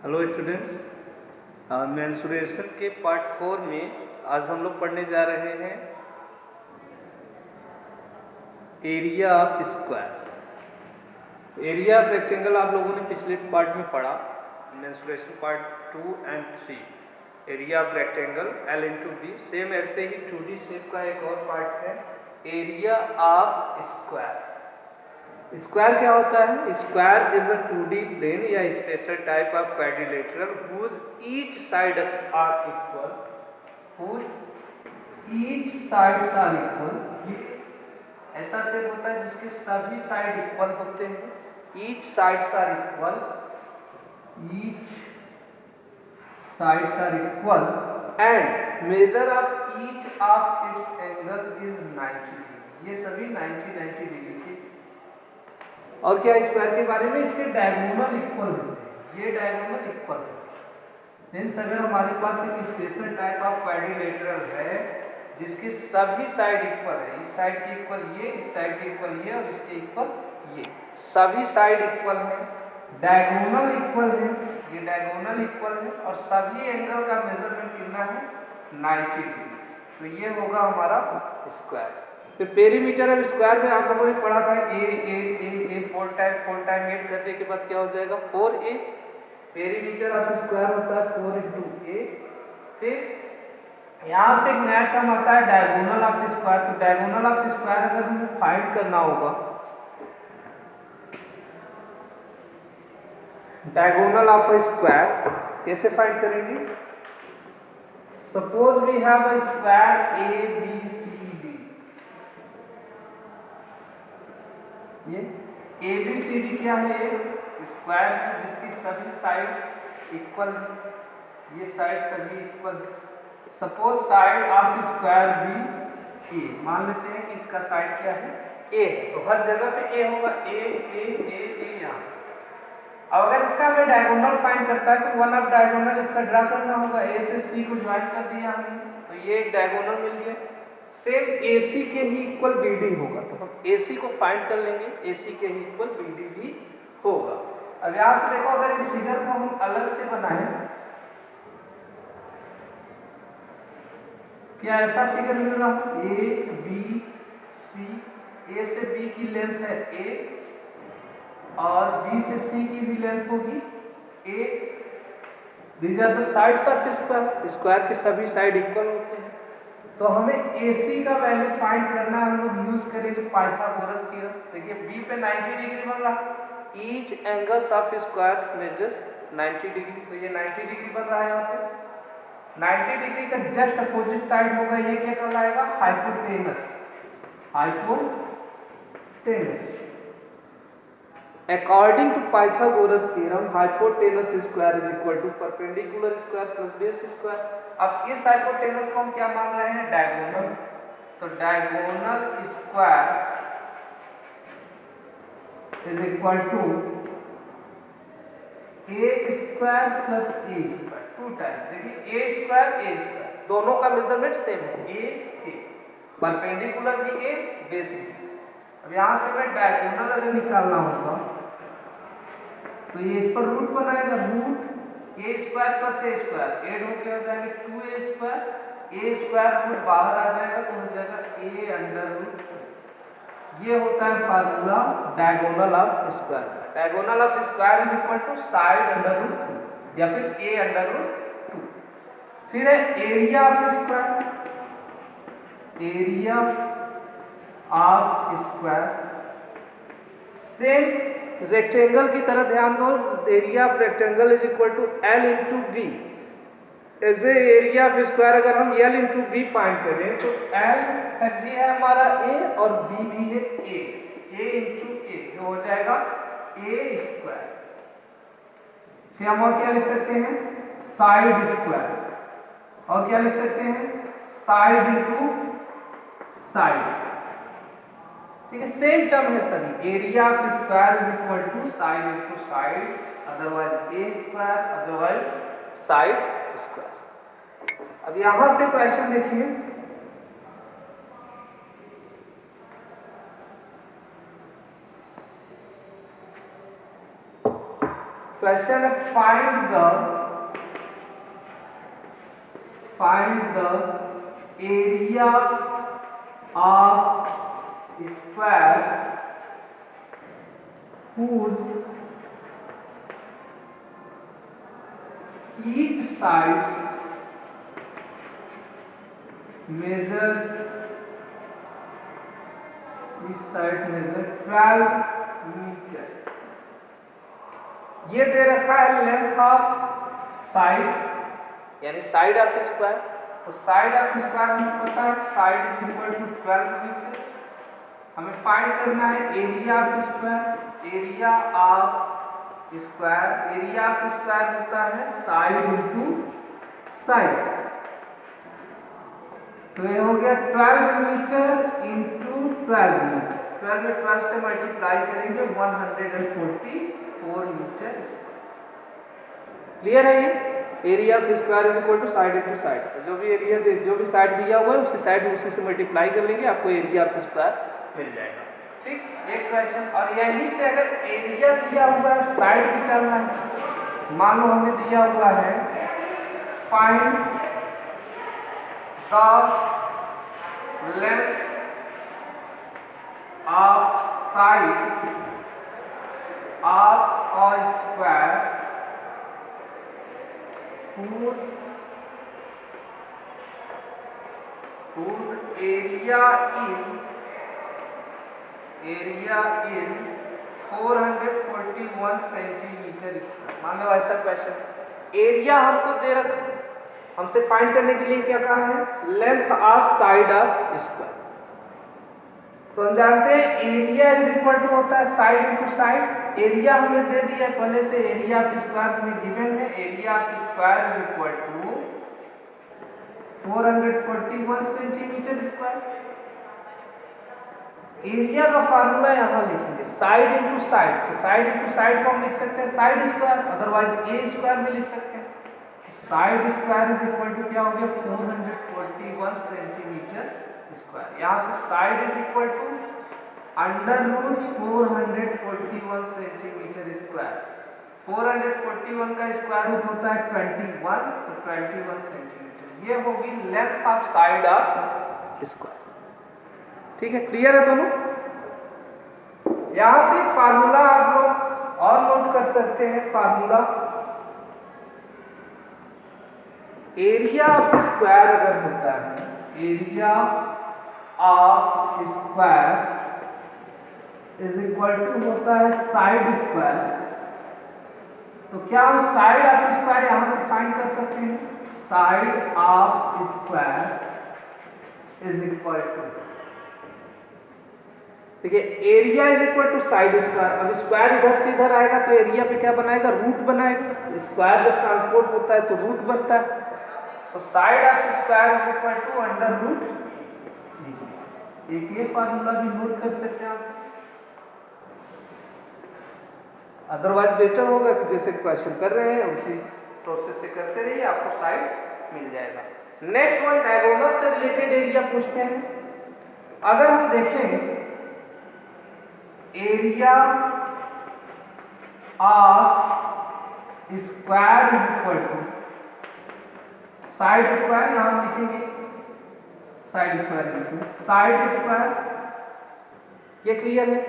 Hello students, mensuration के part 4 में आज हम लोग पढ़ने जा रहे हैं area of squares. Area of rectangle आप लोगों ने पिछले पार्ट में पढ़ा, mensuration part 2 and 3। Area of rectangle L into B. Same ऐसे ही 2D शेप का एक और पार्ट है एरिया ऑफ स्क्वायर। स्क्वायर क्या होता है? Square is a 2D plane या special type of quadrilateral whose each sides are equal, whose each sides are equal। ये ऐसा शेप होता है जिसके सभी साइड इक्वल होते हैं। each sides are equal, each sides are equal and measure of each of its angle is 90 degree. ये सभी 90 डिग्री के। और क्या स्क्वायर के बारे में, इसके डायगोनल इक्वल होते हैं। ये डायगोनल इक्वल होते हैं मीन्स अगर हमारे पास एक स्पेशल टाइप ऑफ क्वाड्रिलेटरल है जिसके सभी साइड इक्वल है, इस साइड के इक्वल ये, इस साइड के इक्वल ये और इसके इक्वल ये, सभी साइड इक्वल है, डायगोनल इक्वल है, ये डायगोनल इक्वल है और सभी एंगल का मेजरमेंट कितना है? 90 डिग्री। तो ये होगा हमारा स्क्वायर। फिर पेरीमीटर ऑफ स्क्वायर में आप लोगों ने पढ़ा था ए 4 टाइम ऐड करने के बाद क्या हो जाएगा? 4a। पेरीमीटर ऑफ स्क्वायर होता है 4 इंटू ए। फिर यहाँ से एक नया टर्म आता है डायगोनल ऑफ स्क्वायर। तो डायगोनल ऑफ स्क्वायर अगर हमें फाइंड करना होगा, डायगोनल ऑफ स्क्वायर कैसे फाइंड करेंगे? Suppose we have a square A B C D. ये ए बी सी डी क्या है? एक स्क्वायर है जिसकी सभी साइड इक्वल है, ये साइड सभी इक्वल है। Suppose side of square be A, मान लेते हैं कि इसका साइड क्या है? ए। तो हर जगह पे ए होगा, ए यहाँ। अब अगर इसका हमें डायगोनल फाइंड करता है तो वन ऑफ डायगोनल इसका ड्रा करना होगा। ए से सी को ज्वाइन कर दिया हमने, तो ये एक डायगोनल मिल गया। सेम AC के ही इक्वल BD होगा, तो हम AC को फाइंड कर लेंगे, AC के ही इक्वल BD भी होगा। अब यहाँ से देखो, अगर इस फिगर को हम अलग से बनाएं, क्या ऐसा फिगर मिल रहा है? A B C, A से B की लेंथ है A और B से C की भी लेंथ होगी A। These are the sides of square. Square के सभी साइड इक्वल होते हैं। तो हमें AC का वैल्यू फाइंड करना है, हम लोग यूज करेंगे पाइथागोरस थ्योरम। देखिए B पे 90 डिग्री बन रहा, each angles of squares measures 90 degree. तो ये 90 डिग्री बन रहा है यहाँ पे। 90 डिग्री का जस्ट अपोजिट साइड होगा, ये क्या कहलाएगा? Hypotenuse. Hypotenuse. According to Pythagoras theorem, hypotenuse square is equal to perpendicular square plus base square। अब इस हाइपोटेनस को हम क्या मान रहे हैं? डायगोनल। तो diagonal square is equal to A square plus A square 2 time. देखिए ए स्क्वायर दोनों का मेजरमेंट सेम है, ए परपेंडिकुलर भी ए, बेस भी। अब यहाँ से मैं डायगोनल अगर निकालना होगा तो ये इस पर रूट बनाएगा, root A square plus A square add होकर हो जाएंगे 2a स्क्वायर, ए स्क्वायर रूट बाहर आ जाएगा तो हो जाएगा a अंडर रूट। ये होता है फार्मूला डायगोनल ऑफ स्क्वायर का। Diagonal of square is equal to side under root या फिर a अंडर रूट 2। फिर है area of square. Area of square same rectangle की तरह ध्यान दो। Area of rectangle is equal to L into B. ऐसे एरिया ऑफ स्क्वायर अगर हम L इंटू बी फाइंड करें तो L भी है हमारा A और B भी है A इंटू A जो हो जाएगा A स्क्वायर। इसे हम और क्या लिख सकते हैं? Side square. और क्या लिख सकते हैं? Side into side. ठीक है, सेम टर्म है सभी। Area of square is equal to side into side, otherwise A square, otherwise side square. अब यहां से क्वेश्चन देखिए, क्वेश्चन है find the area of square whose each sides measure 12 metre. ये दे रखा है लेंथ ऑफ साइड यानी साइड ऑफ स्क्वायर। तो साइड ऑफ स्क्वायर हमें पता है side is equal to 12 metre. हमें फाइंड करना है area of square. Area of square होता है साइड इनटू साइड। तो ये हो गया 12 मीटर इंटू 12 मीटर। 12 में 12 से मल्टीप्लाई करेंगे 144 मीटर। क्लियर है ये? Area of square is equal to side into side. तो जो भी साइड दिया हुआ है उसी साइड में उसी से मल्टीप्लाई कर लेंगे, आपको एरिया ऑफ स्क्वायर मिल जाएगा। ठीक, एक क्वेश्चन। और यहीं से अगर एरिया दिया हुआ है साइड निकालना है, मान लो हमें दिया हुआ है find the length of side of a square whose area is 441 centimetre square. मान लो ऐसा क्वेश्चन, एरिया हमको दे रखा है, हमसे फाइंड करने के लिए क्या कहा है? Length of side of square. तो हम जानते हैं एरिया इज इक्वल टू होता है साइड इंटू साइड। एरिया हमें दे दिया पहले से, एरिया ऑफ स्क्वायर में गिवन है। Area of square is equal to 441 centimetre square. Area का फार्मूला यहाँ लिखेंगे साइड इंटू साइड। तो साइड इंटू साइड को हम लिख सकते हैं side square, otherwise A square भी लिख सकते हैं। Side square is equal to क्या हो गया? 441 सेंटीमीटर स्क्वायर। यहाँ से side is equal to under root 441 centimetre square. 441 का स्क्वायर रूट होता है 21, तो 21 सेंटीमीटर। ये होगी length of side of square. ठीक है, क्लियर है दोनों? यहां से फार्मूला आप लोग और नोट कर सकते हैं। फार्मूला एरिया ऑफ स्क्वायर अगर होता है, area of square is equal to होता है साइड स्क्वायर। तो क्या हम साइड ऑफ स्क्वायर यहां से फाइंड कर सकते हैं? Side of square is equal to, देखिए area is equal to side square. अब स्क्वायर इधर से इधर आएगा तो एरिया पे क्या बनाएगा? रूट बनाएगा। स्क्वायर जब ट्रांसपोर्ट होता है तो रूट बनता है। तो side of square is equal to under root. एक ये फार्मूला भी नोट कर सकते हैं आप, अदरवाइज बेटर होगा कि जैसे क्वेश्चन कर रहे हैं उसी प्रोसेस से करते रहिए, आपको साइड मिल जाएगा। नेक्स्ट वन डायगोनल से रिलेटेड एरिया पूछते हैं। अगर हम देखें area of square is equal to side square, यहां हम लिखेंगे साइड स्क्वायर लिखेंगे साइड स्क्वायर। ये क्लियर है?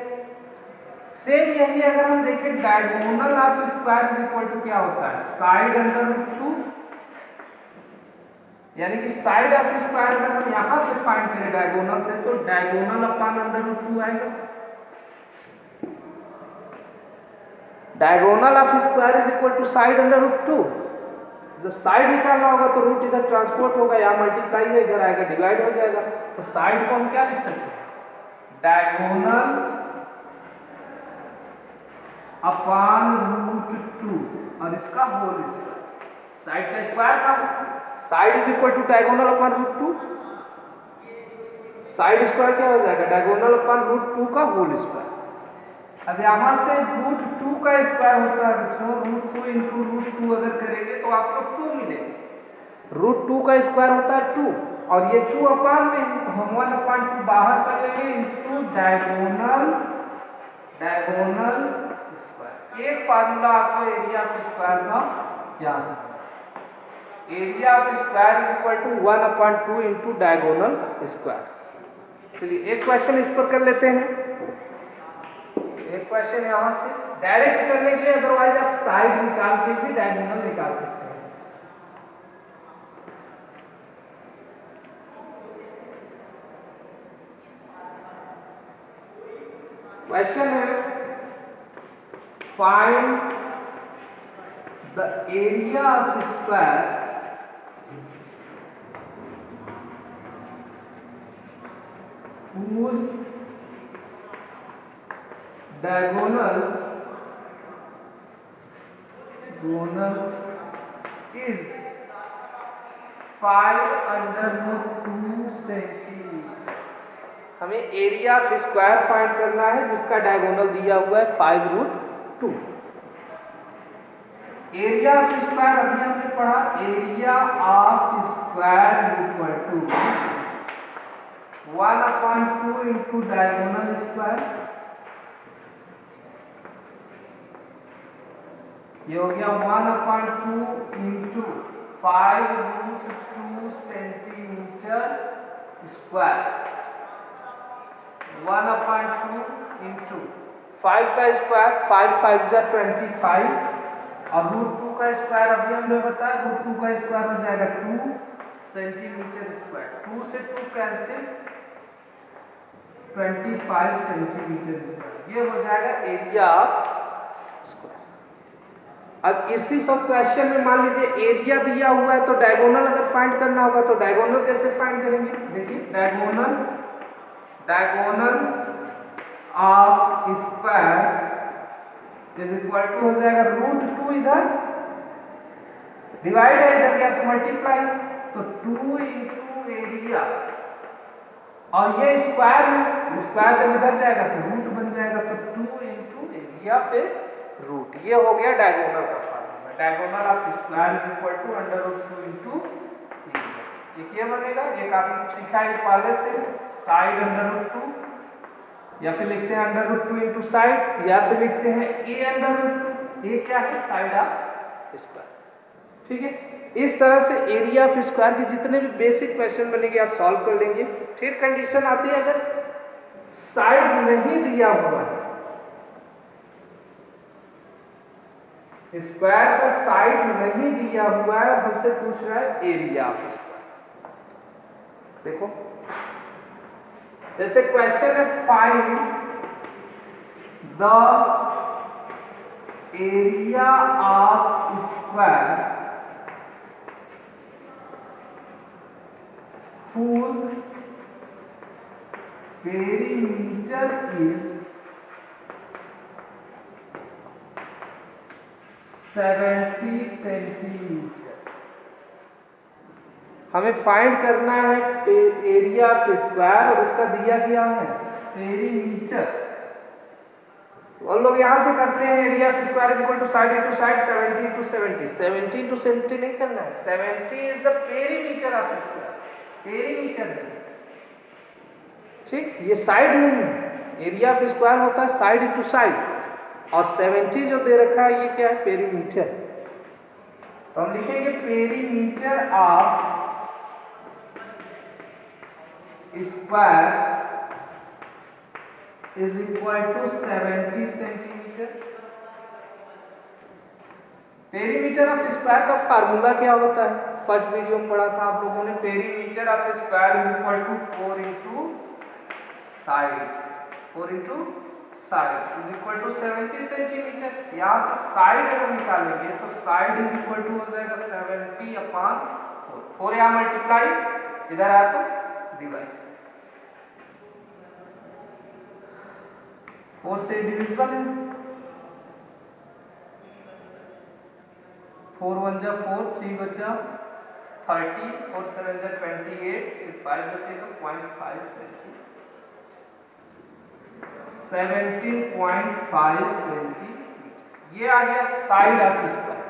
सेम यही अगर हम देखें diagonal of square is equal to क्या होता है? साइड अंडर रूट 2, यानी कि साइड ऑफ स्क्वायर अगर हम यहां से फाइंड करें डायगोनल से तो डायगोनल अपॉन अंडर रूट 2 आएगा। Diagonal of square is equal to side under root 2। जब साइड निकालना होगा तो रूट इधर ट्रांसपोर्ट होगा, यहाँ मल्टीप्लाई है, इधर आएगा डिवाइड हो जाएगा। तो साइड को हम क्या लिख सकते हैं? डायगोनल अपॉन रूट 2 और इसका होल स्क्वायर। साइड का स्क्वायर था, side is equal to diagonal upon root 2। Side square क्या हो जाएगा? डायगोनल अपॉन रूट 2 का होल स्क्वायर। अब यहां से रूट 2 का स्क्वायर होता है बच्चों, रूट 2 इंटू रूट 2 अगर करेंगे तो आपको 2 मिलेगा। रूट 2 का स्क्वायर होता है 2 और ये 2 अपॉन में है तो हम 1/2 बाहर कर लेंगे इंटू डायगोनल स्क्वायर। एक फार्मूला आपको एरिया ऑफ स्क्वायर का याद है। Area of square is equal to 1/2 into diagonal square. चलिए एक क्वेश्चन इस पर कर लेते हैं। एक क्वेश्चन यहाँ से डायरेक्ट करने के लिए, अदरवाइज आप साइड निकाल के भी डायगोनल निकाल सकते हैं। क्वेश्चन है find the area of square whose diagonal is 5/2 centimetre. हमें एरिया ऑफ स्क्वायर फाइंड करना है जिसका डायगोनल दिया हुआ है 5√2। एरिया ऑफ स्क्वायर अभी हमने पढ़ा, area of square is equal to 1/2 into diagonal square. ये हो गया 1/2 इंटू 5√2 सेंटीमीटर स्क्वायर। 1/2 इंटू 5 का स्क्वायर, 5 5 जा 25, और √2 का स्क्वायर अभी हमने बताया, √2 का स्क्वायर हो जाएगा 2 सेंटीमीटर स्क्वायर। 2 से 2 कैंसिल, 25 सेंटीमीटर स्क्वायर। ये हो जाएगा एरिया ऑफ स्क्वायर। अब इसी सब क्वेश्चन में मान लीजिए एरिया दिया हुआ है, तो डायगोनल अगर फाइंड करना होगा तो डायगोनल कैसे फाइंड करेंगे? देखिए diagonal of square is equal to हो जाएगा √2, इधर डिवाइड है, इधर क्या तो मल्टीप्लाई, तो 2 इंटू एरिया, और ये स्क्वायर है, स्क्वायर जब इधर जाएगा तो रूट बन जाएगा, तो 2 इंटू एरिया पे रूट। ये हो गया डायगोनल का formula. Diagonal of square is equal to √2 into area. एक ये बनेगा, एक आपने सीखा है पहले से, साइड √2, या फिर लिखते हैं √2 इंटू साइड, या फिर लिखते हैं a/√2। ये क्या है? Side of square. ठीक है, इस तरह से एरिया ऑफ स्क्वायर के जितने भी बेसिक क्वेश्चन बनेंगे आप सॉल्व कर लेंगे। फिर कंडीशन आती है अगर साइड नहीं दिया हुआ है, स्क्वायर का साइड नहीं दिया हुआ है, हमसे पूछ रहा है एरिया ऑफ स्क्वायर। देखो जैसे क्वेश्चन है find the area of square whose perimeter is 70 centimetre. हमें फाइंड करना है एरिया ऑफ स्क्वायर, और उसका दिया गया है पेरीमीटर। और लोग यहां से करते हैं area of square is equal to side into side, 70 into 70। 70 into 70 नहीं करना है, 70 is the perimeter of square, perimeter है। ठीक, ये साइड नहीं है, एरिया ऑफ स्क्वायर होता है साइड इंटू साइड, और 70 जो दे रखा है ये क्या है? पेरीमीटर। तो हम लिखेंगे perimeter of square is equal to 70 centimetre. Perimeter of square का फार्मूला क्या होता है? फर्स्ट वीडियो में पढ़ा था आप लोगों ने, perimeter of square is equal to 4 into side, 4 into side is equal to 70 centimetre. यहाँ से साइड अगर निकालेंगे तो साइड इज इक्वल टू हो जाएगा 70/4। 4 यहाँ मल्टीप्लाई, इधर आया तो डिवाइड, 4 से डिविजिबल है, 4 1 जा 4, 3 बचा 30, 4 7 जा 28, फिर 5 बचेगा 0.5 सेंटीमीटर, 17.5 सेंटीमीटर। ये आ गया साइड ऑफ स्क्वायर।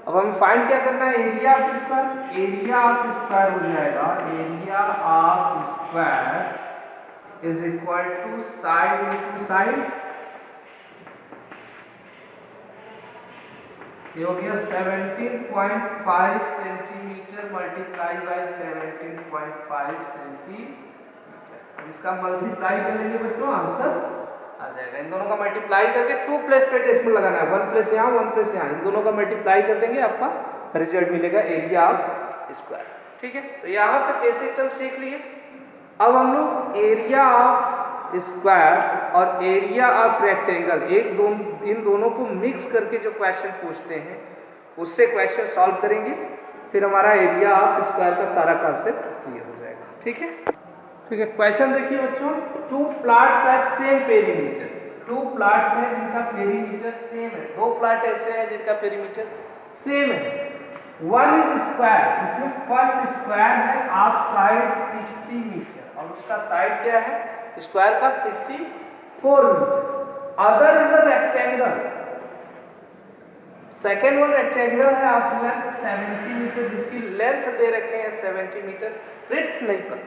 अब हमें फाइंड क्या करना है? Area of square. Area of square हो जाएगा, area of square is equal to side into side ये हो गया 17.5 सेंटीमीटर मल्टीप्लाई बाय 17.5 सेंटीमीटर। इसका मल्टीप्लाई करेंगे बच्चों आंसर आ जाएगा। इन दोनों का मल्टीप्लाई करके 2 प्लेस पे डेसिमल लगाना है, 1 प्लेस यहाँ 1 प्लेस यहाँ, इन दोनों का मल्टीप्लाई कर देंगे, आपका रिजल्ट मिलेगा एरिया ऑफ स्क्वायर। ठीक है, तो यहाँ से बेसिक टर्म सीख लिए। अब हम लोग एरिया ऑफ स्क्वायर और एरिया ऑफ रेक्टेंगल इन दोनों को मिक्स करके जो क्वेश्चन पूछते हैं उससे क्वेश्चन सॉल्व करेंगे, फिर हमारा एरिया ऑफ स्क्वायर का सारा कॉन्सेप्ट क्लियर हो जाएगा। ठीक है, ठीक है। क्वेश्चन देखिए बच्चों, 2 plots have same perimeter. 2 plots हैं जिनका पेरीमीटर सेम है। 2 प्लॉट ऐसे हैं जिनका पेरीमीटर सेम है। वन इज स्क्वायर, जिसमें फर्स्ट स्क्वायर है ऑफ साइड 60 मीटर और उसका साइड क्या है स्क्वायर का 64 metre. Other is a rectangle, second one rectangle है ऑफ लेंथ 70 मीटर, जिसकी लेंथ दे रखे हैं 70 मीटर, विड्थ नहीं पता।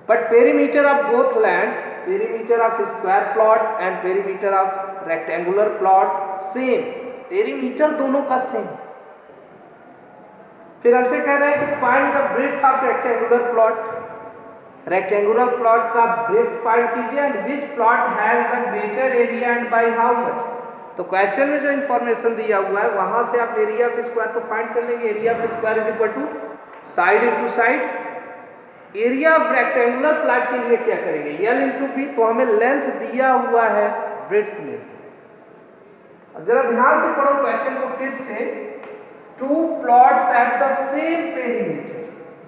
But perimeter of both lands, perimeter of square plot and perimeter of rectangular plot same, perimeter दोनों का सेम। फिर हमसे कह रहे हैं कि find the breadth of rectangular plot. Rectangular plot का ब्रेड्थ फाइंड कीजिए and which plot has the greater area and by how much. तो क्वेश्चन में जो इन्फॉर्मेशन दिया हुआ है वहां से आप एरिया ऑफ स्क्वायर तो फाइंड कर लेंगे। Area of square is equal to side into side. Area of rectangular plot के लिए क्या करेंगे, एल इंटू बी। तो हमें लेंथ दिया हुआ है, ब्रेड्थ में। जरा ध्यान से पढ़ो क्वेश्चन को फिर से। 2 plots have the same perimeter,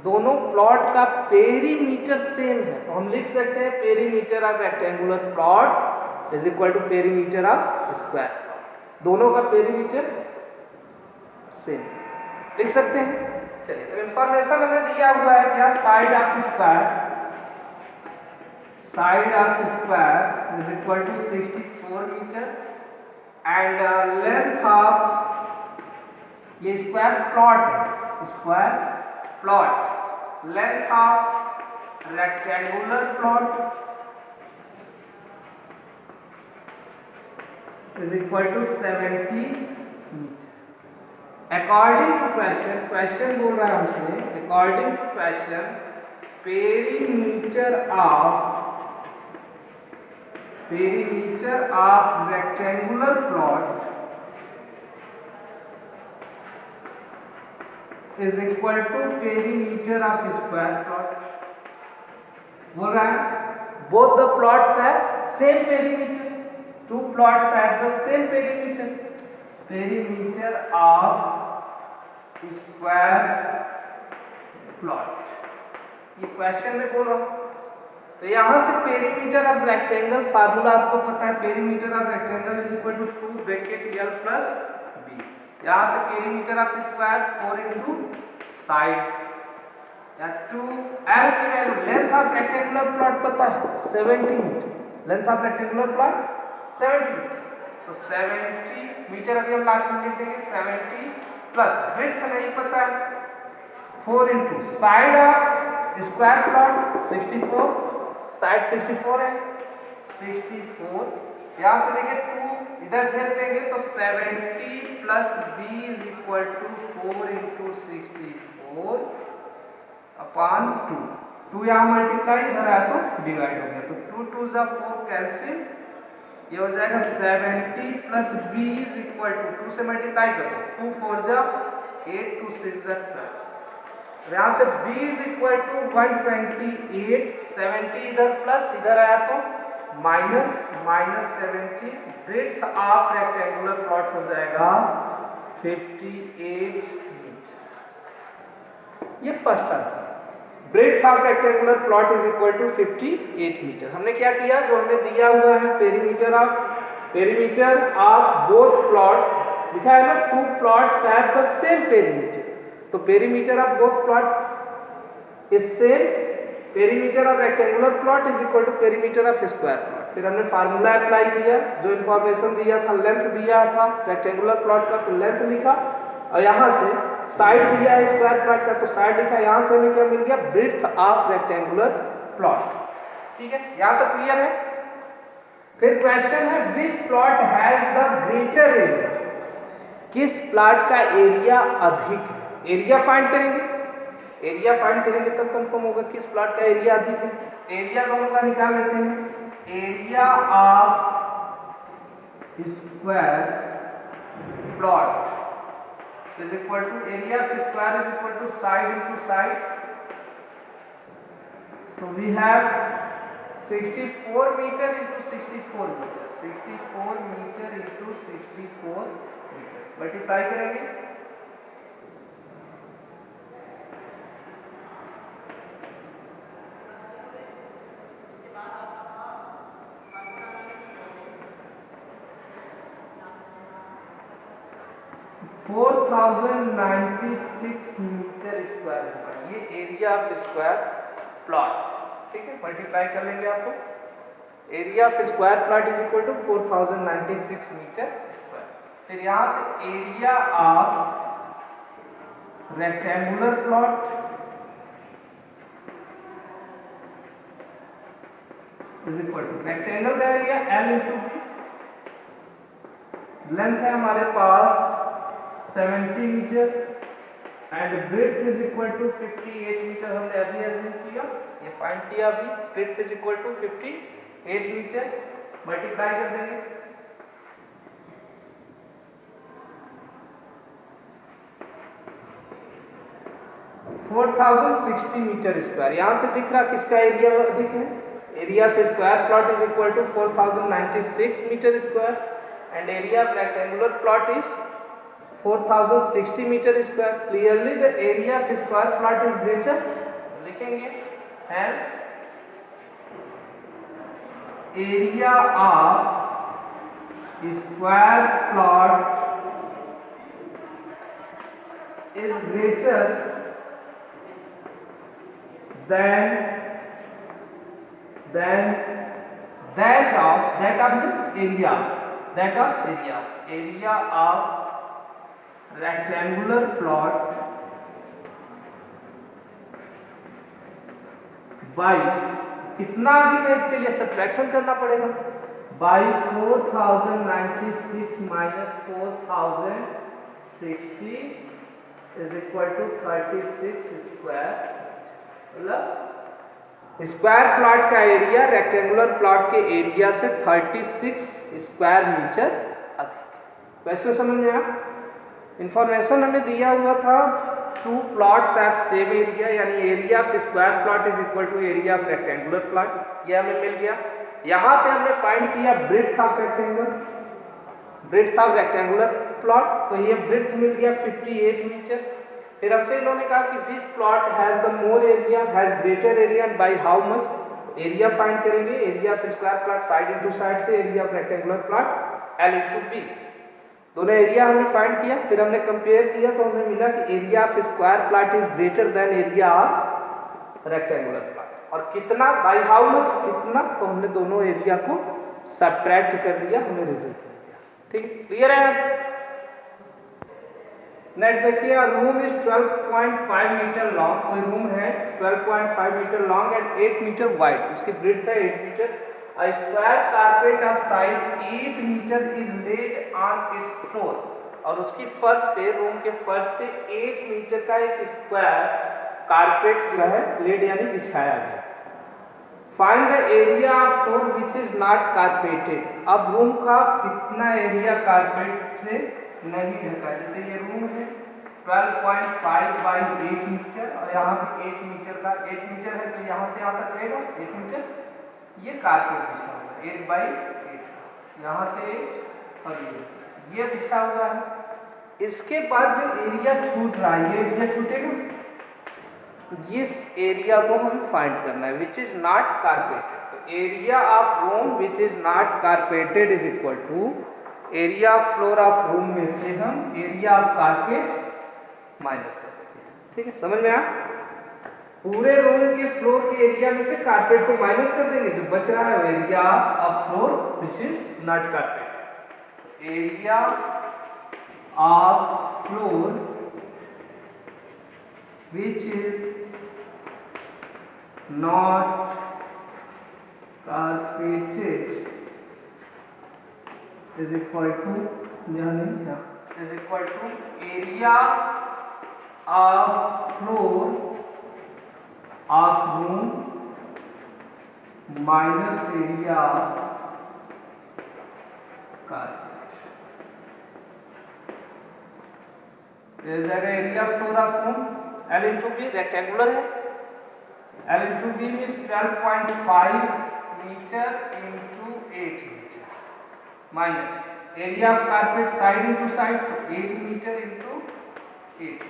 दोनों प्लॉट का पेरीमीटर सेम है, तो हम लिख सकते हैं perimeter of rectangular plot is equal to perimeter of square. दोनों का पेरीमीटर सेम लिख सकते हैं। चलिए, तो इंफॉर्मेशन हमें दिया हुआ है क्या, side of square, side of square is equal to 64 metre and length of, ये स्क्वायर प्लॉट है, square plot, length of rectangular plot is equal to 70 metre. According to question, question बोल रहा है हमसे, according to question perimeter of rectangular plot is equal to perimeter of square plot। बोल रहा है both the plots have same perimeter, 2 plots have the same perimeter, perimeter of square plot। ये question में बोल रहा हूं। तो यहां से पेरीमीटर ऑफ रेक्टेंगल फार्मूला आपको पता है, perimeter of rectangle is equal to 2 bracket l plus b। यहाँ से perimeter of square 4 into side या 2 l की value, length of rectangular plot पता है 70 metre, length of rectangular plot 70 metre, तो 70 मीटर अभी हम लास्ट में लिख देंगे 70 प्लस विड्थ नहीं पता है 4 into side of square plot 64, side 64 है 64, यहाँ से देखिए 2 इधर भेज देंगे तो 70 plus b is equal to 4 into 64 upon 2। 2 यहाँ मल्टीप्लाई, इधर आया तो डिवाइड हो गया, तो 2 2 जा 4 कैंसिल, ये हो जाएगा 70 plus b is equal to 2 से मल्टीप्लाई कर दो, 2 4 जा 8, 2 6 जा 12। यहाँ से b इज इक्वल टू 128, 70 इधर प्लस, इधर आया तो minus 70, breadth of rectangular plot हो जाएगा 58 मीटर। ये first answer, breadth of rectangular plot is equal to 58 metre. हमने क्या किया, जो हमें दिया हुआ है पेरीमीटर ऑफ बोथ प्लॉट लिखा है ना, 2 plots have the same perimeter, तो perimeter of both plots is same, perimeter of rectangular plot is equal to perimeter of square plot. फिर हमने फार्मूला अप्लाई किया, जो इन्फॉर्मेशन दिया था, लेंथ दिया था रेक्टेंगुलर प्लॉट का तो लेंथ लिखा, और यहाँ से साइड दिया है स्क्वायर प्लॉट का तो साइड लिखा, यहाँ से हमें क्या मिल गया, ब्रेड्थ ऑफ रेक्टेंगुलर प्लॉट। ठीक है, यहाँ तक क्लियर है। फिर क्वेश्चन है which plot has the greater area. किस प्लॉट का एरिया अधिक है। एरिया फाइंड करेंगे, एरिया फाइंड करेंगे तब कंफर्म होगा किस प्लॉट का एरिया अधिक है। एरिया दोनों का निकाल लेते हैं। Area of square plot is equal to area of square is equal to side into side. So we have 64 metre into 64 metre, 64 metre into 64 metre multiply करेंगे। फोर 4096 मीटर स्क्वायर होगा ये एरिया ऑफ स्क्वायर प्लॉट। ठीक है, multiply कर लेंगे आपको। Area of square plot is equal to 4096 metre square. फिर यहां से area of rectangular plot is equal to rectangle का area L into B. Length है हमारे पास 70 metre and breadth is equal to 58 metre. हमने अभी एज्यूम किया, ये फाइंड किया अभी। Breadth is equal to 58 metre multiply कर देंगे। Four 4060 metre square. यहां से दिख रहा किसका एरिया अधिक है। Area of square plot is equal to 4096 metre square and area of rectangular plot is 4060 metre square. Clearly the area of square plot is greater, लिखेंगे hence area of square plot is greater than that of means area, area of rectangular plot by कितना अधिक है इसके लिए subtraction करना पड़ेगा। by 4096 minus 4060 is equal to 36 square. मतलब square plot का एरिया रेक्टेंगुलर प्लॉट के एरिया से 36 स्क्वायर मीटर अधिक। वैसे समझ में आया। इंफॉर्मेशन हमें दिया हुआ था two plots have same area, यानी area of square plot is equal to area of rectangular plot, ये हमें मिल गया। यहां से हमने फाइंड किया breadth of rectangle, breadth of rectangular plot, तो ये ब्रेड्थ मिल गया 58 मीटर। फिर हमसे इन्होंने कहा कि which plot has the more area, has greater area and by how much. Area find करेंगे, area of square plot side into side से area of rectangular plot L into B. दोनों area हमने find किया, फिर हमने compare किया तो हमें मिला कि area of square plot is greater than area of rectangular plot. और कितना, बाय हाउ मच, कितना, तो हमने दोनों एरिया को सब्ट्रैक्ट कर दिया, हमें रिजल्ट मिल गया। ठीक, क्लियर है। नेक्स्ट देखिए, रूम इज 12.5 मीटर लॉन्ग। कोई रूम है 12.5 metre long and 8 metre wide, उसकी ब्रेड्थ है 8 metre. A square carpet of size 8 meter is laid on its floor, और उसकी फर्श पे, रूम के फर्श पे 8 मीटर का एक स्क्वायर कारपेट जो है लेड यानी बिछाया गया। Find the area of floor which is not carpeted. अब रूम का कितना एरिया कारपेट से नहीं ढका। जैसे ये रूम है 12.5 बाई 8 मीटर और यहाँ पे 8 मीटर का 8 मीटर है, तो यहाँ से यहाँ तक रहेगा 8 मीटर। ये कारपेट बिछा हुआ है 8 बाई 8, यहाँ से 8 और ये बिछा हुआ है। इसके बाद जो एरिया छूट रहा है, ये एरिया छूटेगा, इस एरिया को हमें फाइंड करना है विच इज नॉट कारपेटेड। तो area of room which is not carpeted is equal to area of floor of room में से हम एरिया ऑफ कारपेट माइनस कर देंगे। ठीक है, समझ में आया। पूरे रूम के फ्लोर के एरिया में से कारपेट को माइनस कर देंगे, जो बच रहा है वो area of floor which is not carpet. Area of floor which is not carpeted is equal to, यहाँ नहीं, is equal to area of floor of room minus area जाएगा area floor of room L into B rectangular है L into B means 12.5 metre into 8 metre minus area of carpet side into side 8 metre into 8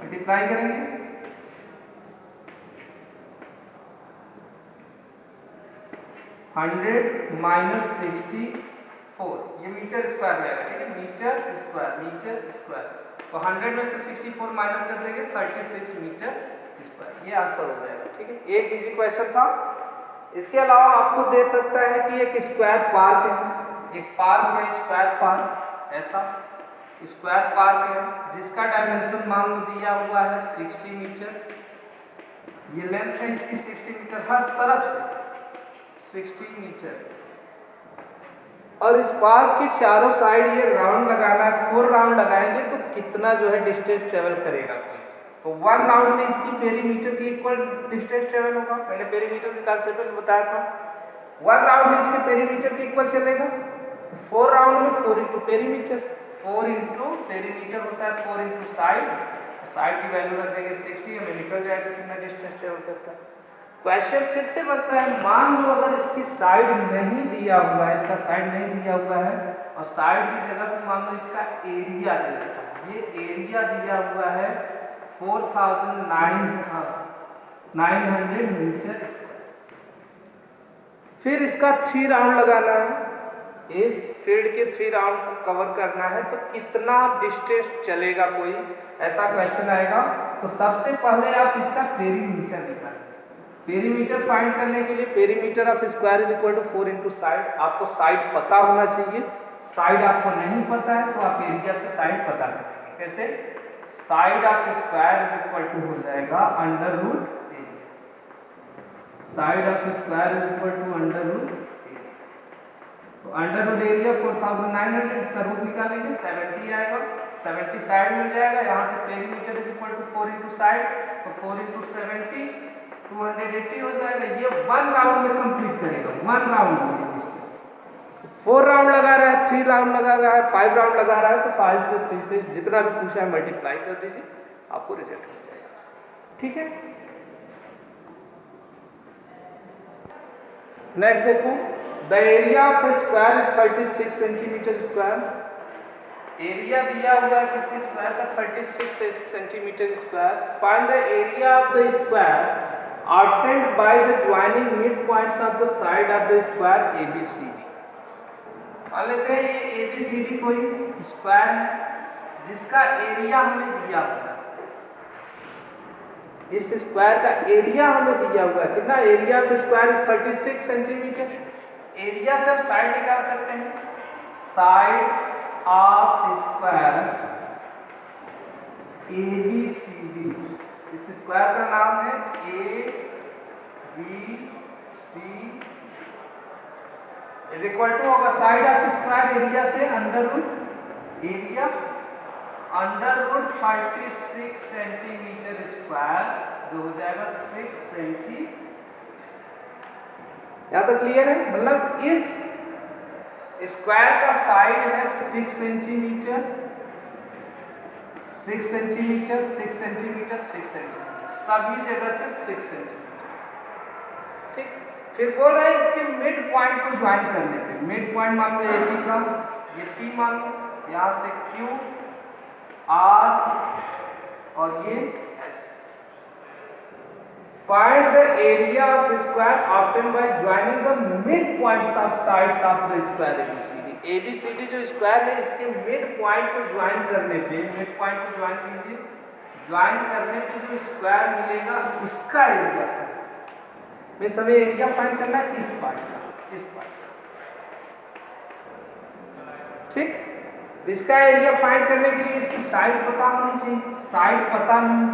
multiply करेंगे 100 minus 64 ये metre square में आएगा ठीक है metre square तो 100 में से 64 माइनस कर देंगे 36 मीटर स्क्वायर ये आंसर हो जाएगा ठीक है एक इजी क्वेश्चन था। इसके अलावा आपको दे सकता है कि एक स्क्वायर पार्क है एक पार्क है स्क्वायर पार्क ऐसा स्क्वायर पार्क है जिसका डायमेंशन मान लो दिया हुआ है 60 मीटर ये लेंथ है इसकी 60 मीटर हर तरफ से 60 मीटर और इस पार्क के चारों साइड ये राउंड लगाना है 4 राउंड लगाएंगे तो कितना जो है डिस्टेंस ट्रेवल करेगा तो 1 राउंड में इसकी पेरीमीटर के इक्वल डिस्टेंस ट्रेवल होगा मैंने पेरीमीटर के कॉन्सेप्ट में बताया था 1 राउंड में इसके पेरीमीटर के इक्वल चलेगा 4 राउंड में 4 इंटू पेरीमीटर 4 इंटू पेरीमीटर होता है 4 इंटू साइड की वैल्यू रख देंगे 60 हमें निकल जाएगा कितना डिस्टेंस ट्रेवल करता है। क्वेश्चन फिर से बनता है मान लो अगर इसकी साइड नहीं दिया हुआ है इसका साइड नहीं दिया हुआ है और साइड की जगह पे मान लो इसका एरिया दिया है ये एरिया दिया हुआ है 4900 मीटर स्क्वायर फिर इसका 3 राउंड लगाना है इस फील्ड के 3 राउंड को कवर करना है तो कितना डिस्टेंस चलेगा कोई ऐसा क्वेश्चन आएगा तो सबसे पहले आप इसका पेरीमीटर निकालें पेरीमीटर फाइंड करने के लिए perimeter of square is equal to 4 into side आपको साइड पता होना चाहिए साइड आपको नहीं पता है तो आप एरिया से साइड पता करेंगे कैसे side of square is equal to हो जाएगा under root area side of square is equal to under root area तो अंडर रूट एरिया 4900 इसका रूट निकालेंगे 70 आएगा 70 साइड मिल जाएगा यहाँ से perimeter is equal to 4 into side तो 4 इंटू 70 280 हो जाएगा ये 1 राउंड में कंप्लीट करेगा 1 राउंड में डिस्टेंस 4 राउंड लगा रहा है 3 राउंड लगा रहा है 5 राउंड लगा रहा है तो 5 से 3 से जितना भी पूछा है मल्टीप्लाई कर दीजिए आपको रिजल्ट हो जाएगा ठीक है। नेक्स्ट देखो the area of A square is 36 centimetre square area दिया हुआ है किसी स्क्वायर का 36 centimetre square find the area of the square obtained by the joining midpoints of the side of the square ABCD मान लेते हैं ये ABCD कोई स्क्वायर है जिसका एरिया हमें दिया हुआ है इस स्क्वायर का एरिया हमें दिया हुआ है कितना area of square is 36 centimetre area से आप साइड निकाल सकते हैं साइड ऑफ स्क्वायर ABCD इस स्क्वायर का नाम है ABC इज इक्वल टू होगा साइड ऑफ स्क्वायर एरिया से under root area under root 36 centimetre square जो हो जाएगा 6 सेंटीमीटर यहाँ तक क्लियर है मतलब इस स्क्वायर का साइड है 6 सेंटीमीटर 6 सेंटीमीटर 6 सेंटीमीटर 6 सेंटीमीटर सभी जगह से 6 सेंटीमीटर ठीक फिर बोल रहे हैं इसके मिड पॉइंट को ज्वाइन करने पे मिड पॉइंट मान लो ए का ये P मान लो यहाँ से Q R और ये S find the area of square obtain by joining the mid points of sides of the square ABCD जो स्क्वायर है इसके मिड पॉइंट को ज्वाइन करने पे मिड पॉइंट को ज्वाइन कीजिए ज्वाइन करने पे जो स्क्वायर मिलेगा इसका एरिया फाइंड में हमें एरिया फाइंड करना है इस पार्ट ठीक इसका एरिया फाइंड करने के लिए इसकी साइड पता होनी चाहिए साइड पता नहीं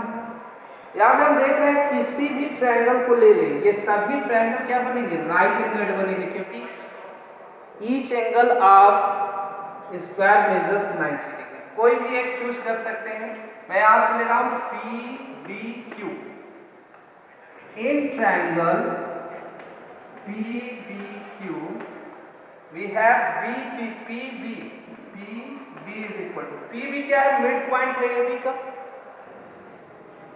यहाँ पे हम देख रहे हैं किसी भी ट्रायंगल को ले लें ये सभी ट्रायंगल क्या बनेंगे राइट एंगल बनेंगे क्योंकि each angle of square measures 90 degree. कोई भी एक चूज कर सकते हैं। मैं यहां से ले रहा हूं PBQ। In triangle PBQ we have PB is equal to PB क्या है? मिड पॉइंट है AB का।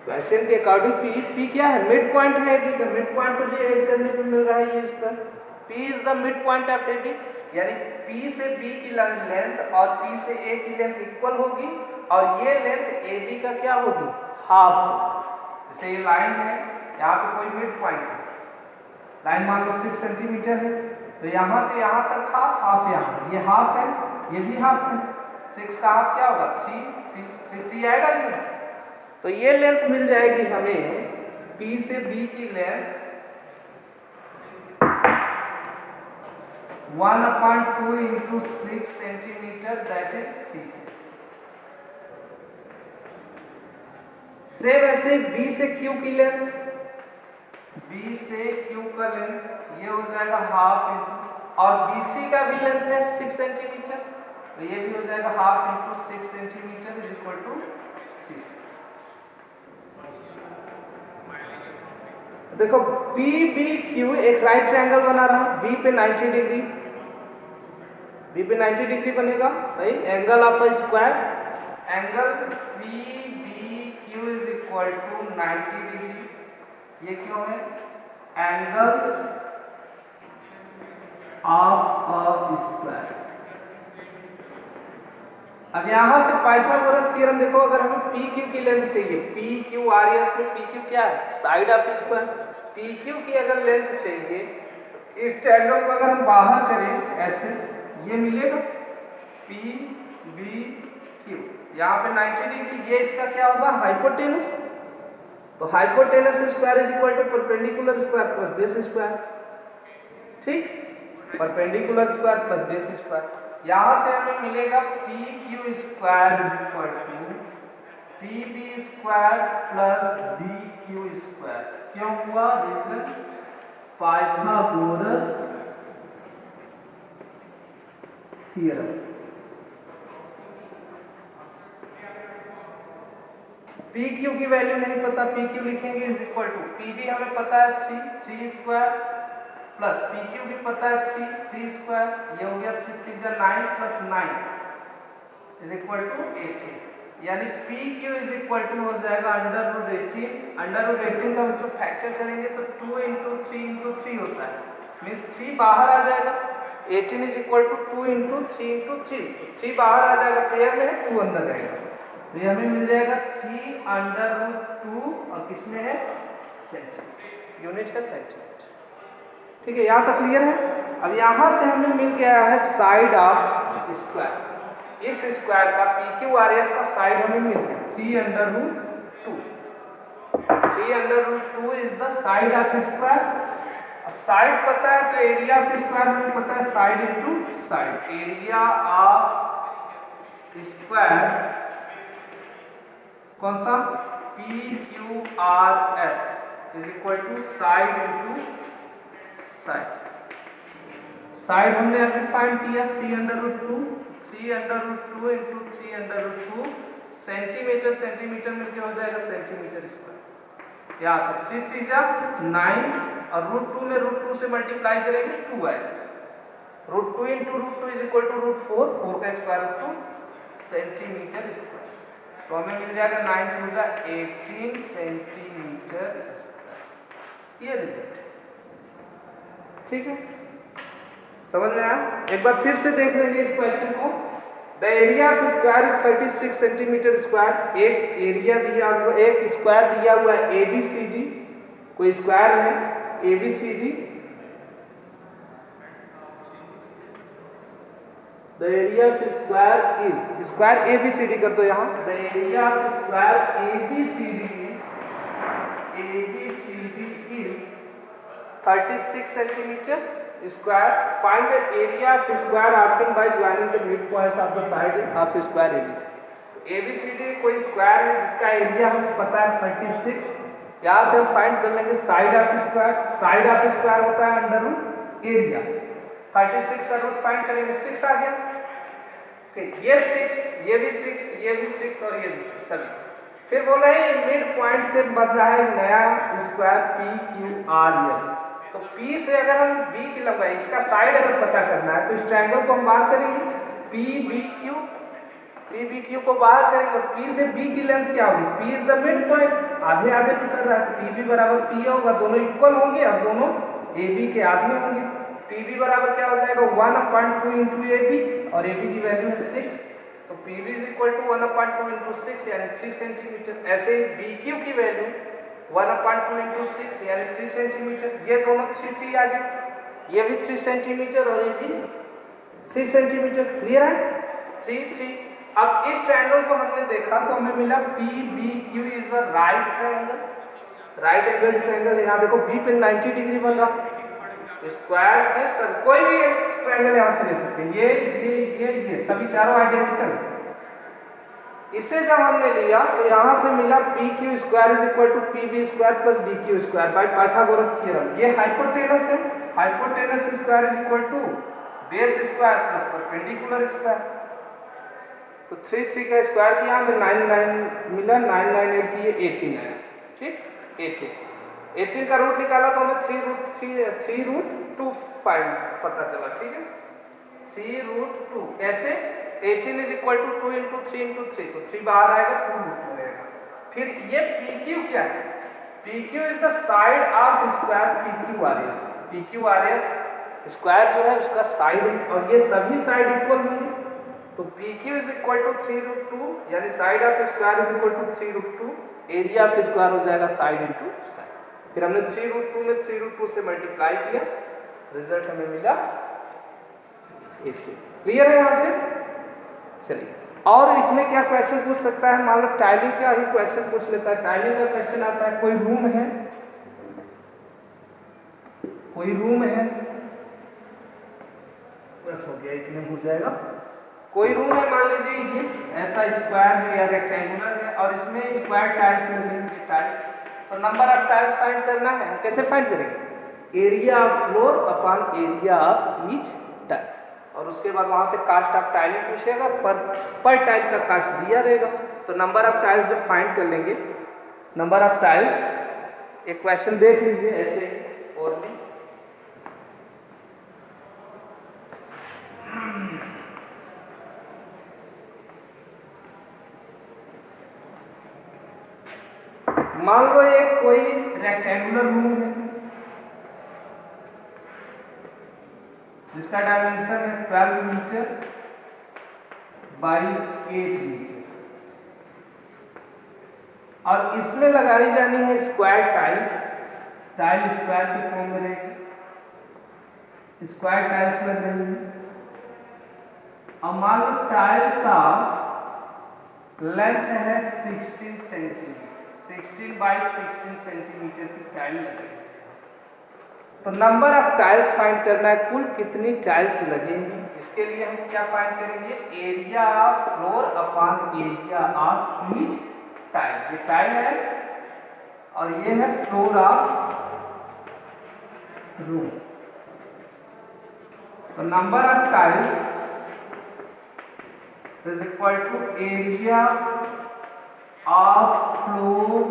क्वेश्चन के अकॉर्डिंग P क्या है? मिड पॉइंट है AB का। मिड पॉइंट को जो ऐड करने पे मिल रहा है ये इसका P is the mid point of AB, यानी P से B की लेंथ और P से A की लेंथ इक्वल होगी और ये लेंथ AB का क्या होगी? हाफ। जैसे ये लाइन है, यहाँ पे कोई मिड पॉइंट है, लाइन मान लो 6 सेंटीमीटर है, तो यहाँ से यहाँ तक हाफ, हाफ यहाँ, ये हाफ है, ये भी हाफ है। 6 का हाफ क्या होगा? 3 आएगा ही नहीं। तो ये लेंथ मिल जाएगी हमें P से B की length 1/2 into 6 centimetre, that is 3 से। सेम ऐसे B से Q की लेंथ, B से Q का लेंथ ये हो जाएगा हाफ इंटू, और BC का भी लेंथ है 6 सेंटीमीटर, तो ये भी हो जाएगा half into 6 centimetre is equal to 3 से। देखो PBQ एक राइट ट्रायंगल बना रहा, B पे 90 डिग्री, B पे 90 डिग्री बनेगा भाई, angle of a square, angle PBQ is equal to 90 degree. ये क्यों है? Angles of a square. अब यहां से पाइथागोरस थ्योरम देखो, अगर हमें PQ की लेंथ चाहिए, PQRS में PQ क्या है? Side of square. PQ की अगर लेंथ चाहिए तो इस ट्रायंगल को अगर हम बाहर करें ऐसे, ये मिलेगा PBQ, यहाँ पे 90 डिग्री, ये इसका क्या होगा? हाइपोटेनस। तो hypotenuse square is equal to perpendicular square plus base square, ठीक? Perpendicular square plus base square. यहां से हमें मिलेगा PQ square is equal to PB square plus BQ square. क्यों हुआ? Reason Pythagoras theorem. PQ की वैल्यू नहीं पता, PQ लिखेंगे इज इक्वल टू PB हमें पता है 3 स्क्वायर प्लस PQ भी पता है 3 स्क्वायर, ये हो गया 3 जा 9 प्लस 9 इज इक्वल टू 18, यानी PQ इज इक्वल टू हो जाएगा √18। √18 का जो फैक्टर करेंगे तो 2 इंटू 3 इंटू 3 होता है, मीन्स 3 बाहर आ जाएगा। 18 is equal to 2 into 3 into 3, 3 बाहर आ जाएगा, पेयर में है 2 अंदर रहेगा, तो ये हमें मिल जाएगा 3√2 और किसमें है? सेंटीमीटर, यूनिट है सेंटीमीटर। ठीक है, यहाँ तक क्लियर है? अब यहाँ से हमें मिल गया है साइड ऑफ स्क्वायर। इस स्क्वायर का PQRS का साइड हमें मिल गया 3√2। 3√2 is the side of square. Side पता है तो एरिया ऑफ स्क्वायर हमें पता है side into side. Area of square कौन सा? PQRS is equal to side into side. Side हमने अभी फाइंड किया 3√2 इंटू 3√2 सेंटीमीटर, सेंटीमीटर मिलके हो जाएगा सेंटीमीटर स्क्वायर। यहाँ से 3 3 जा 9 और √2 में √2 से मल्टीप्लाई करेंगे 2 आएगा। √2 इंटू √2 इज इक्वल टू √4, 4 का स्क्वायर √2 सेंटीमीटर स्क्वायर, तो हमें मिल जाएगा 9 2 जा 18 सेंटीमीटर स्क्वायर। ये रिजल्ट, ठीक है, समझ में आया? एक बार फिर से देख लेंगे इस क्वेश्चन को। The area of square is 36 centimetre square. एक एरिया दिया हुआ, एक स्क्वायर दिया हुआ है ABCD, कोई स्क्वायर है ABCD। The area of square is, square ABCD कर दो यहाँ, the area of square ABCD is 36 centimetre square. Find the area of square obtained by joining the midpoints of the side of square ABC. ABCD कोई square है जिसका area हमें पता है 36। यहाँ से हम फाइंड कर लेंगे side of square. Side of square होता है √ एरिया। 36 का रूट फाइंड करेंगे 6 आ गया। ओके, ये 6, ये भी 6, ये भी 6 और ये भी 6 सभी। फिर बोल रहे हैं मिड पॉइंट से बन रहा है नया square P Q R S. तो P से अगर हम B की लंबाई, इसका साइड अगर पता करना है तो इस ट्रायंगल को हम बाहर करेंगे, पी बी क्यू को बाहर करेंगे। P से B की लेंथ क्या होगी? P is the mid point, आधे आधे पे कर रहा है तो PB बराबर P होगा, दोनों इक्वल होंगे और दोनों AB के आधे होंगे। PB बराबर क्या हो जाएगा 1/2 इंटू AB और AB की वैल्यू है 6, तो PB is equal to 1/2 into 6 यानी 3 सेंटीमीटर। ऐसे ही BQ की वैल्यू 1/2 इंटू 6 यानी 3 सेंटीमीटर। ये दोनों 3 आ गए, ये भी 3 सेंटीमीटर और ये भी 3 सेंटीमीटर। क्लियर है? 3 3। अब इस ट्रायंगल को हमने देखा तो हमें मिला PBQ is a right triangle, right angle triangle. यहाँ देखो B पे 90 डिग्री बन रहा है, स्क्वायर के सब कोई भी ट्रायंगल यहाँ से ले सकते हैं, ये सभी चारों आइडेंटिकल है। इसे जब हमने लिया तो यहाँ से मिला PQ square is equal to PB square plus BQ square by Pythagoras theorem. ये हाइपोटेनस है, hypotenuse square is equal to base square plus perpendicular square. तो 3 3 का स्क्वायर किया हमें 9 9 मिला, 9 9 8 की ये 18 है, ठीक 18 का रूट निकाला तो हमें 3 रूट 2 फाइंड पता चला, ठीक है 3 रूट 2। कैसे? 18 is equal to 2 into 3 into 3, तो 3 बाहर आएगा, 2 रूट में रहेगा। फिर ये PQ क्या है? PQ is the side of square PQRS। PQRS square जो है उसका साइड है और ये सभी साइड इक्वल होंगे, तो PQ is equal to 3 root 2 यानी side of square is equal to 3 root 2, area of square हो जाएगा साइड इंटू साइड। फिर हमने 3 रूट 2 में 3 रूट 2 से मल्टीप्लाई किया, रिजल्ट हमें मिला 80। क्लियर है यहाँ से? चलिए, और इसमें क्या क्वेश्चन पूछ सकता है? मान लो टाइलिंग का ही क्वेश्चन पूछ लेता है। टाइलिंग का क्वेश्चन आता है, कोई रूम है, बस हो गया, इतने हो जाएगा। कोई रूम है, मान लीजिए ये ऐसा स्क्वायर है या रेक्टेंगुलर है और इसमें स्क्वायर टाइल्स लगेंगे, टाइल्स। तो नंबर ऑफ टाइल्स फाइंड करना है, कैसे फाइंड करेंगे? Area of floor upon area of each tile, और उसके बाद वहां से कास्ट ऑफ टाइलिंग पूछेगा, पर टाइल का कास्ट दिया रहेगा। तो नंबर ऑफ टाइल्स जब फाइंड कर लेंगे, नंबर ऑफ टाइल्स, एक क्वेश्चन देख लीजिए ऐसे और भी। मान लो एक कोई रेक्टेंगुलर रूम है जिसका डायमेंशन है 12 मीटर बाई 8 मीटर और इसमें लगाई जानी है स्क्वायर टाइल्स। टाइल स्क्वायर के फॉर्म में रहेगी, स्क्वायर टाइल्स लग रही है। और मान लो टाइल का लेंथ है 16 सेंटीमीटर, 16 बाई 16 सेंटीमीटर की टाइल लगेगी। तो नंबर ऑफ टाइल्स फाइंड करना है, कुल कितनी टाइल्स लगेंगी। इसके लिए हम क्या फाइंड करेंगे? Area of floor upon area of each tile. ये टाइल है और ये है फ्लोर ऑफ रूम। तो number of tiles is equal to area of floor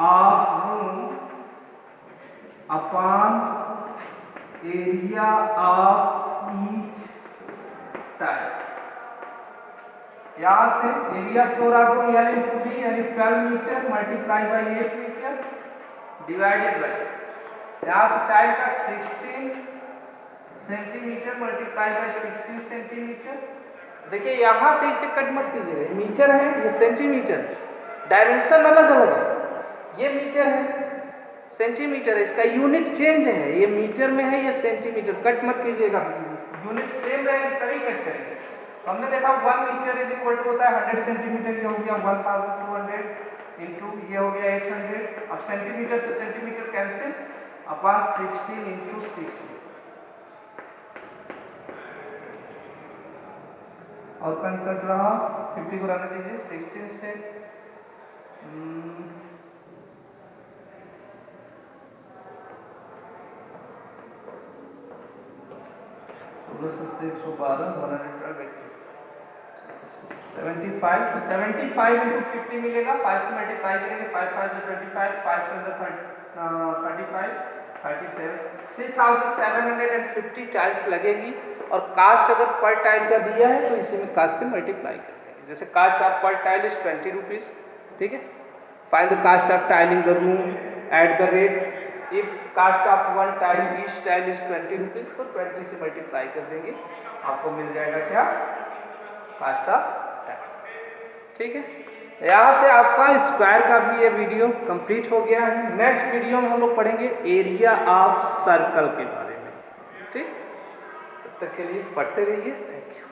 of room upon area of each tile. यहां से एरिया फ्लोर ऑफ रूम यानी 2B यानी 12 metre multiply by 8 metre divided by यहां से टाइल का 16 centimetre multiply by 16 centimetre. देखिए यहां से इसे कट मत कीजिएगा, मीटर है ये सेंटीमीटर है, डायमेंशन अलग अलग है। ये मीटर है, सेंटीमीटर है, इसका यूनिट चेंज है, ये मीटर में है, ये सेंटीमीटर। कट मत कीजिएगा, यूनिट सेम रहेगी तभी कट करेंगे। तो हमने देखा 1 मीटर इज इक्वल टू होता है 100 सेंटीमीटर, ये हो गया 1200 इंटू ये हो गया 800। अब सेंटीमीटर से सेंटीमीटर कैंसिल, अपॉन 16 इंटू 60 और कट कट रहा 50 को रहने दीजिए। 16 से सकते 112 112 75, तो 75 इंटू 50 मिलेगा, 5 से मल्टीप्लाई करेंगे, 5 5 25, 5 से 35, 37, 3750 टाइल्स लगेगी। और कास्ट अगर पर टाइल का दिया है तो इसे में कास्ट से मल्टीप्लाई कर देंगे। जैसे cost of per tile is 20 rupees, ठीक है। Find the cost of tiling the room at the rate, if cost of one tile each tile is 20 rupees, तो 20 से मल्टीप्लाई कर देंगे, आपको मिल जाएगा क्या, कास्ट ऑफ टाइल, ठीक है। यहाँ से आपका स्क्वायर का भी ये वीडियो कंप्लीट हो गया है। नेक्स्ट वीडियो में हम लोग पढ़ेंगे एरिया ऑफ सर्कल के बारे में, ठीक। तब तक के लिए पढ़ते रहिए, थैंक यू।